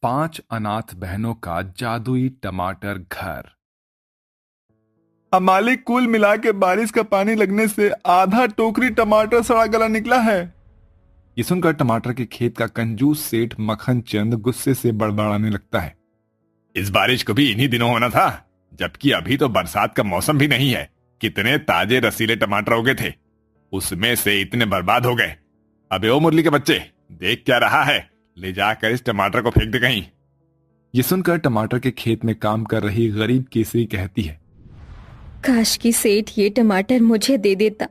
5 अनाथ बहनों का जादुई टमाटर घर। मालिक, कुल मिला के बारिश का पानी लगने से आधा टोकरी टमाटर सड़ा गला निकला है। ये सुनकर टमाटर के खेत का कंजूस सेठ मक्खन चंद गुस्से से बड़बड़ाने लगता है। इस बारिश को भी इन्हीं दिनों होना था, जबकि अभी तो बरसात का मौसम भी नहीं है। कितने ताजे रसीले टमाटर उगे थे, उसमें से इतने बर्बाद हो गए। अबे ओ मुरली के बच्चे, देख क्या रहा है? ले जाकर इस टमाटर को फेंक दे कहीं। ये सुनकर टमाटर के खेत में काम कर रही गरीब केसरी कहती है, काश की सेठ ये टमाटर मुझे दे देता।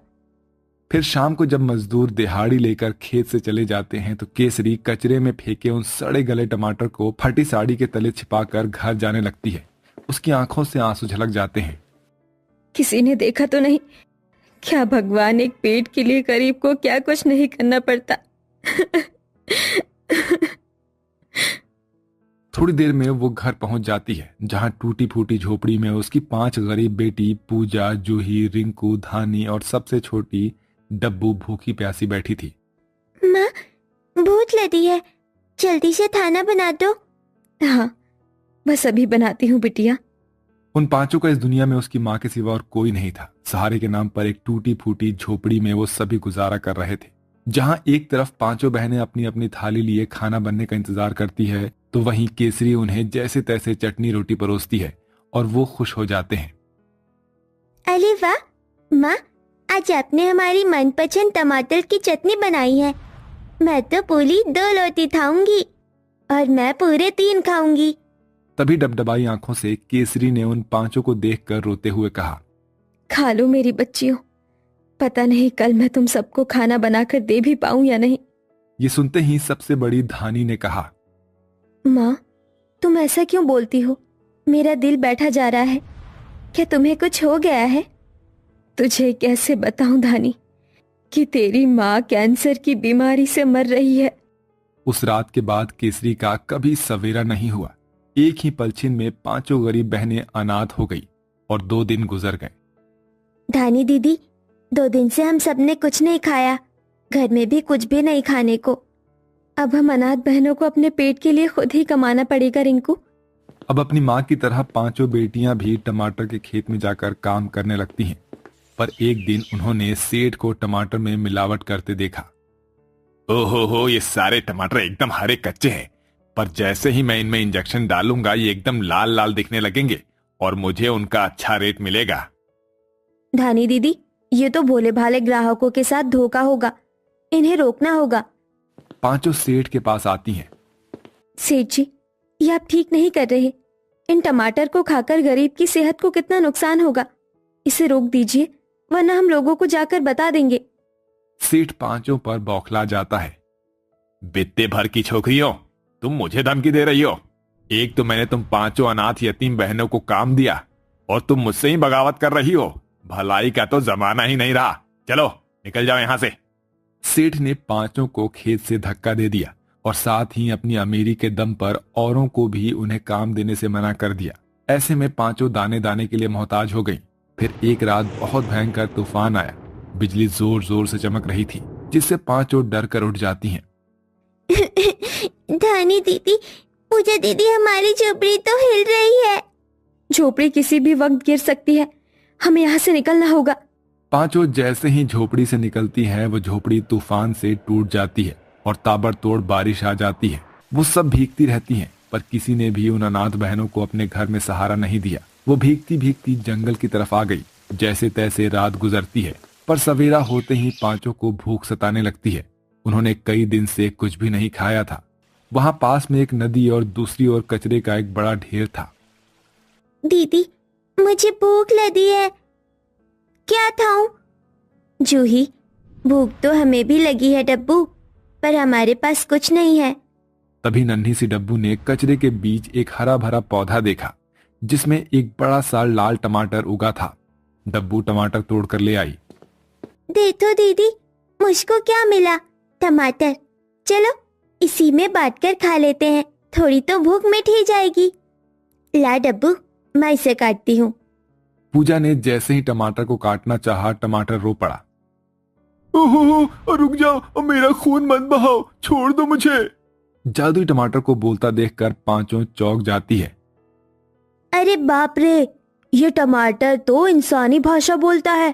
फिर शाम को जब मजदूर दिहाड़ी लेकर खेत से चले जाते हैं तो केसरी कचरे में फेंके उन सड़े गले टमाटर को फटी साड़ी के तले छिपाकर घर जाने लगती है। उसकी आंखों से आंसू झलक जाते हैं। किसी ने देखा तो नहीं? क्या भगवान, एक पेट के लिए गरीब को क्या कुछ नहीं करना पड़ता। थोड़ी देर में वो घर पहुंच जाती है, जहां टूटी फूटी झोपड़ी में उसकी 5 गरीब बेटी पूजा, जूही, रिंकू, धानी और सबसे छोटी डब्बू भूखी प्यासी बैठी थी। माँ, भूख लगी है, जल्दी से खाना बना दो। हाँ, बस अभी बनाती हूँ बिटिया। उन 5 का इस दुनिया में उसकी माँ के सिवा और कोई नहीं था। सहारे के नाम पर एक टूटी फूटी झोपड़ी में वो सभी गुजारा कर रहे थे। जहां एक तरफ 5 बहनें अपनी अपनी थाली लिए खाना बनने का इंतजार करती है, तो वहीं केसरी उन्हें जैसे तैसे चटनी रोटी परोसती है और वो खुश हो जाते हैं। अरे वाह माँ, आज आपने हमारी मनपसंद टमाटर की चटनी बनाई है। मैं तो पूरी 2 रोटी खाऊंगी और मैं पूरे 3 खाऊंगी। तभी डबडबाई आंखों से केसरी ने उन 5 को देखकर रोते हुए कहा, खा लो मेरी बच्चियों, पता नहीं कल मैं तुम सबको खाना बनाकर दे भी पाऊं या नहीं। ये सुनते ही सबसे बड़ी धानी ने कहा, माँ, तुम ऐसा क्यों बोलती हो? मेरा दिल बैठा जा रहा है। क्या तुम्हें कुछ हो गया है? तुझे कैसे बताऊं धानी कि तेरी माँ कैंसर की बीमारी से मर रही है। उस रात के बाद केसरी का कभी सवेरा नहीं हुआ। एक ही पलछिन में 5 गरीब बहनें अनाथ हो गई और 2 दिन गुजर गए। धानी दीदी, 2 दिन से हम सबने कुछ नहीं खाया, घर में भी कुछ भी नहीं खाने को। अब हम अनाथ बहनों को अपने पेट के लिए खुद ही कमाना पड़ेगा रिंकू। अब अपनी माँ की तरह 5 बेटियां भी टमाटर के खेत में जाकर काम करने लगती हैं। पर एक दिन उन्होंने सेठ को टमाटर में मिलावट करते देखा। ओहो, ये सारे टमाटर एकदम हरे कच्चे हैं, पर जैसे ही मैं इनमें इंजेक्शन डालूंगा ये एकदम लाल लाल दिखने लगेंगे और मुझे उनका अच्छा रेट मिलेगा। धानी दीदी, ये तो भोले भाले ग्राहकों के साथ धोखा होगा, इन्हें रोकना होगा। 5 सेठ के पास आती हैं। सेठ जी, ये आप ठीक नहीं कर रहे। इन टमाटर को खाकर गरीब की सेहत को कितना नुकसान होगा। इसे रोक दीजिए, वरना हम लोगों को जाकर बता देंगे। सेठ 5 पर बौखला जाता है। बित्ते भर की छोकरियों, तुम मुझे धमकी दे रही हो? एक तो मैंने तुम 5 अनाथ यतीम बहनों को काम दिया और तुम मुझसे ही बगावत कर रही हो। भलाई का तो जमाना ही नहीं रहा। चलो निकल जाओ यहाँ से। सेठ ने 5 को खेत से धक्का दे दिया और साथ ही अपनी अमीरी के दम पर औरों को भी उन्हें काम देने से मना कर दिया। ऐसे में 5 दाने दाने के लिए मोहताज हो गईं। फिर एक रात बहुत भयंकर तूफान आया। बिजली जोर जोर से चमक रही थी, जिससे 5 डर कर उठ जाती हैं। धानी दीदी, पूजा दीदी, हमारी झोपड़ी तो हिल रही है। झोपड़ी किसी भी वक्त गिर सकती है, हमें यहाँ से निकलना होगा। 5 जैसे ही झोपड़ी से निकलती है, वो झोपड़ी तूफान से टूट जाती है और ताबड़तोड़ बारिश आ जाती है। वो सब भीगती रहती हैं, पर किसी ने भी उन अनाथ बहनों को अपने घर में सहारा नहीं दिया। वो भीगती भीगती जंगल की तरफ आ गई। जैसे तैसे रात गुजरती है, पर सवेरा होते ही 5 को भूख सताने लगती है। उन्होंने कई दिन से कुछ भी नहीं खाया था। वहां पास में एक नदी और दूसरी ओर कचरे का एक बड़ा ढेर था। दीदी, मुझे भूख लगी है, क्या खाऊं? जूही, भूख तो हमें भी लगी है डब्बू, पर हमारे पास कुछ नहीं है। तभी नन्ही सी डब्बू ने कचरे के बीच एक हरा भरा पौधा देखा, जिसमें एक बड़ा सा लाल टमाटर उगा था। डब्बू टमाटर तोड़कर ले आई। देखो दीदी, मुझको क्या मिला? टमाटर। चलो इसी में बांटकर खा लेते हैं, थोड़ी तो भूख मिट ही जाएगी। ला डब्बू, मैं इसे काटती हूँ। पूजा ने जैसे ही टमाटर को काटना चाहा, टमाटर रो पड़ा। ओहो, रुक जाओ, मेरा खून मत बहाओ, छोड़ दो मुझे। जादुई टमाटर को बोलता देखकर पांचों चौंक जाती है। अरे बाप रे, ये टमाटर तो इंसानी भाषा बोलता है।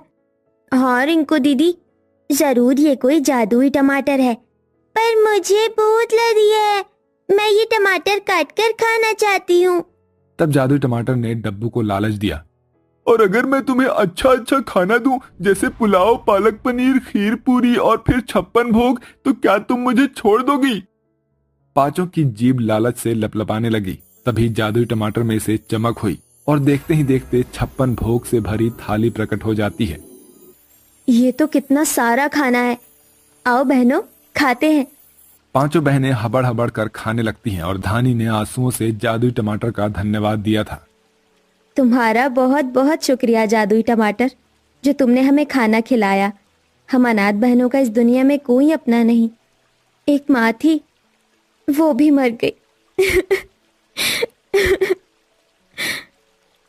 हाँ रिंकू दीदी, जरूर ये कोई जादुई टमाटर है। पर मुझे भूख लगी है, मैं ये टमाटर काट कर खाना चाहती हूँ। तब जादुई टमाटर ने डब्बू को लालच दिया, और अगर मैं तुम्हें अच्छा अच्छा खाना दूं, जैसे पुलाव, पालक पनीर, खीर पूरी और फिर 56 भोग, तो क्या तुम मुझे छोड़ दोगी? पांचों की जीभ लालच से लपलपाने लगी। तभी जादुई टमाटर में से चमक हुई और देखते ही देखते 56 भोग से भरी थाली प्रकट हो जाती है। ये तो कितना सारा खाना है, आओ बहनों खाते हैं। पांचों बहनें हबड़ हबड़ कर खाने लगती हैं और धानी ने आंसुओं से जादुई टमाटर का धन्यवाद दिया था। तुम्हारा बहुत बहुत शुक्रिया जादुई टमाटर, जो तुमने हमें खाना खिलाया। हम अनाथ बहनों का इस दुनिया में कोई अपना नहीं। एक माँ थी, वो भी मर गई।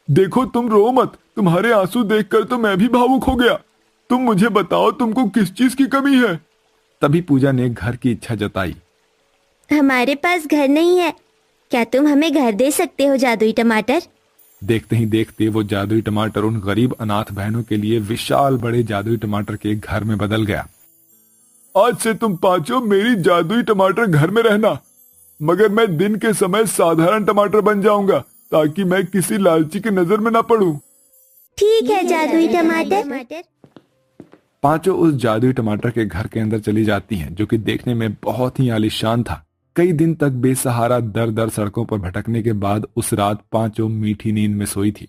देखो तुम रो मत, तुम्हारे आंसू देखकर तो मैं भी भावुक हो गया। तुम मुझे बताओ, तुमको किस चीज की कमी है? तभी पूजा ने घर की इच्छा जताई। हमारे पास घर नहीं है, क्या तुम हमें घर दे सकते हो जादुई टमाटर? देखते ही देखते वो जादुई टमाटर उन गरीब अनाथ बहनों के लिए विशाल बड़े जादुई टमाटर के घर में बदल गया। आज से तुम पांचों मेरी जादुई टमाटर घर में रहना, मगर मैं दिन के समय साधारण टमाटर बन जाऊंगा, ताकि मैं किसी लालची की नजर में ना पड़ूं। ठीक है जादुई टमाटर। पांचों उस जादुई टमाटर के घर के अंदर चली जाती हैं, जो कि देखने में बहुत ही आलीशान था। कई दिन तक बेसहारा दर दर सड़कों पर भटकने के बाद उस रात पांचों मीठी नींद में सोई थी।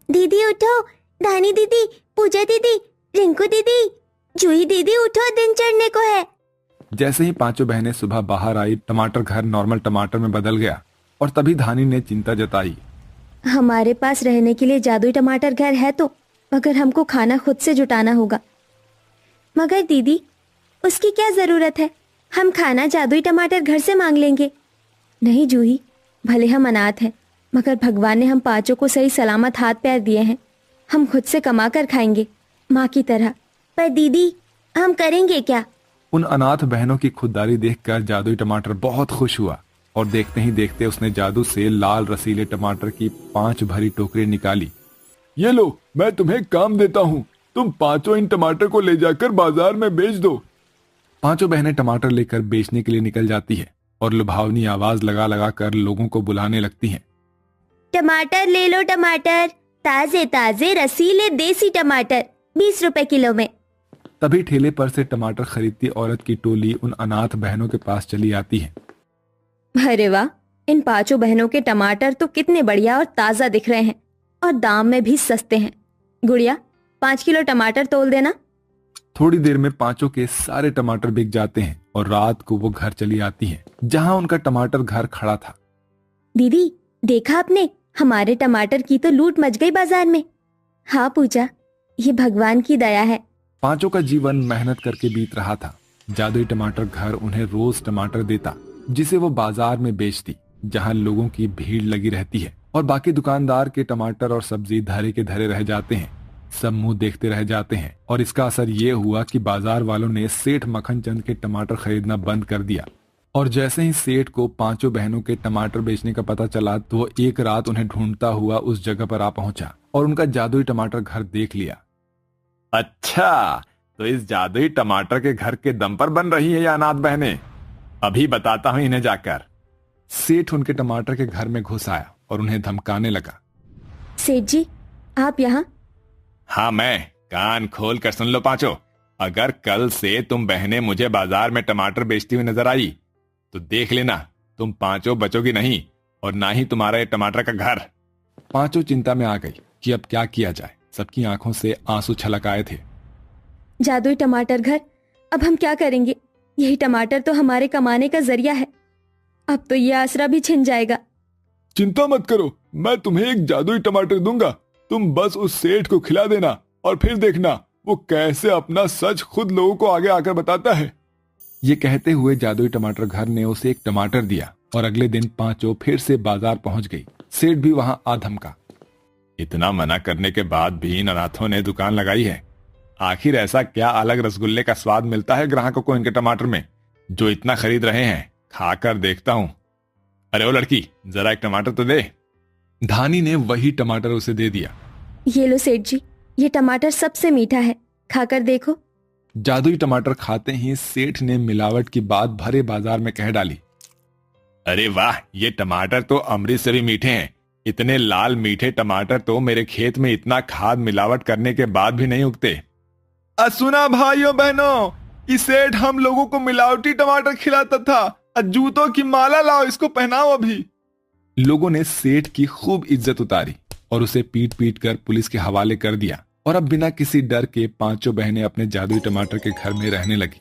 दीदी उठो, धानी दीदी, पूजा दीदी, रिंकू दीदी, जूही दीदी उठो, दिन चढ़ने को है। जैसे ही पांचों बहनें सुबह बाहर आई, टमाटर घर नॉर्मल टमाटर में बदल गया। और तभी धानी ने चिंता जताई। हमारे पास रहने के लिए जादुई टमाटर घर है तो, मगर हमको खाना खुद से जुटाना होगा। मगर दीदी, उसकी क्या जरूरत है? हम खाना जादुई टमाटर घर से मांग लेंगे। नहीं जूही, भले हम अनाथ हैं, मगर भगवान ने हम पांचों को सही सलामत हाथ पैर दिए हैं। हम खुद से कमा कर खाएंगे, माँ की तरह। पर दीदी, हम करेंगे क्या? उन अनाथ बहनों की खुददारी देखकर जादुई टमाटर बहुत खुश हुआ और देखते ही देखते उसने जादू से लाल रसीले टमाटर की 5 भरी टोकरी निकाली। ये लो, मैं तुम्हें काम देता हूँ, तुम पांचों इन टमाटर को ले जाकर बाजार में बेच दो। पांचों बहनें टमाटर लेकर बेचने के लिए निकल जाती है और लुभावनी आवाज लगा लगा कर लोगों को बुलाने लगती हैं। टमाटर ले लो, टमाटर ताजे ताजे रसीले देसी टमाटर 20 रुपए किलो में। तभी ठेले पर से टमाटर खरीदती औरत की टोली उन अनाथ बहनों के पास चली आती है। अरे वाह, इन पांचों बहनों के टमाटर तो कितने बढ़िया और ताजा दिख रहे हैं, और दाम में भी सस्ते हैं। गुड़िया, 5 किलो टमाटर तोल देना। थोड़ी देर में पांचों के सारे टमाटर बिक जाते हैं और रात को वो घर चली आती हैं, जहां उनका टमाटर घर खड़ा था। दीदी, देखा आपने, हमारे टमाटर की तो लूट मच गई बाजार में। हाँ पूजा, ये भगवान की दया है। पांचों का जीवन मेहनत करके बीत रहा था। जादुई टमाटर घर उन्हें रोज टमाटर देता, जिसे वो बाजार में बेचती, जहां लोगों की भीड़ लगी रहती है, और बाकी दुकानदार के टमाटर और सब्जी धरे के धरे रह जाते हैं। सब मुंह देखते रह जाते हैं, और इसका असर ये हुआ कि बाजार वालों ने सेठ मक्खन चंद के टमाटर खरीदना बंद कर दिया। और जैसे ही सेठ को पांचों बहनों के टमाटर बेचने का पता चला, तो वो एक रात उन्हें ढूंढता हुआ उस जगह पर आ पहुंचा और उनका जादुई टमाटर घर देख लिया। अच्छा, तो इस जादुई टमाटर के घर के दम पर बन रही है या अनाथ बहनें? अभी बताता हूं इन्हें जाकर। सेठ उनके टमाटर के घर में घुस आया और उन्हें धमकाने लगा। सेठ जी, आप यहाँ? हाँ मैं। कान खोल कर सुन लो पांचों, अगर कल से तुम बहनें मुझे बाजार में टमाटर बेचती हुई नजर आई, तो देख लेना तुम पांचों बचोगी नहीं, और ना ही तुम्हारा ये टमाटर का घर। पांचों चिंता में आ गई कि अब क्या किया जाए। सबकी आंखों से आंसू छलक आए थे। जादुई टमाटर घर, अब हम क्या करेंगे? यही टमाटर तो हमारे कमाने का जरिया है। अब तो ये आसरा भी छिन जाएगा। चिंता मत करो, मैं तुम्हें एक जादुई टमाटर दूंगा। तुम बस उस सेठ को खिला देना, और फिर देखना वो कैसे अपना सच खुद लोगों को आगे आकर बताता है। ये कहते हुए जादुई टमाटर घर ने उसे एक टमाटर दिया, और अगले दिन पांचों फिर से बाजार पहुंच गई। सेठ भी वहां आ धमका। इतना मना करने के बाद भी इन अनाथों ने दुकान लगाई है। आखिर ऐसा क्या अलग रसगुल्ले का स्वाद मिलता है ग्राहकों को इनके टमाटर में, जो इतना खरीद रहे हैं? खाकर देखता हूं। अरे ओ लड़की, जरा एक टमाटर तो दे। धानी ने वही टमाटर उसे दे दिया। ये लो सेठ जी, ये टमाटर सबसे मीठा है, खाकर देखो। जादुई टमाटर खाते ही सेठ ने मिलावट की बात भरे बाजार में कह डाली। अरे वाह, ये टमाटर तो अमृत से भी मीठे हैं। इतने लाल मीठे टमाटर तो मेरे खेत में इतना खाद मिलावट करने के बाद भी नहीं उगते। सुना भाइयों बहनों, कि सेठ हम लोगों को मिलावटी टमाटर खिलाता था। जूतों की माला लाओ, इसको पहनाओ अभी। लोगों ने सेठ की खूब इज्जत उतारी और उसे पीट पीट कर पुलिस के हवाले कर दिया। और अब बिना किसी डर के पांचों बहनें अपने जादुई टमाटर के घर में रहने लगी।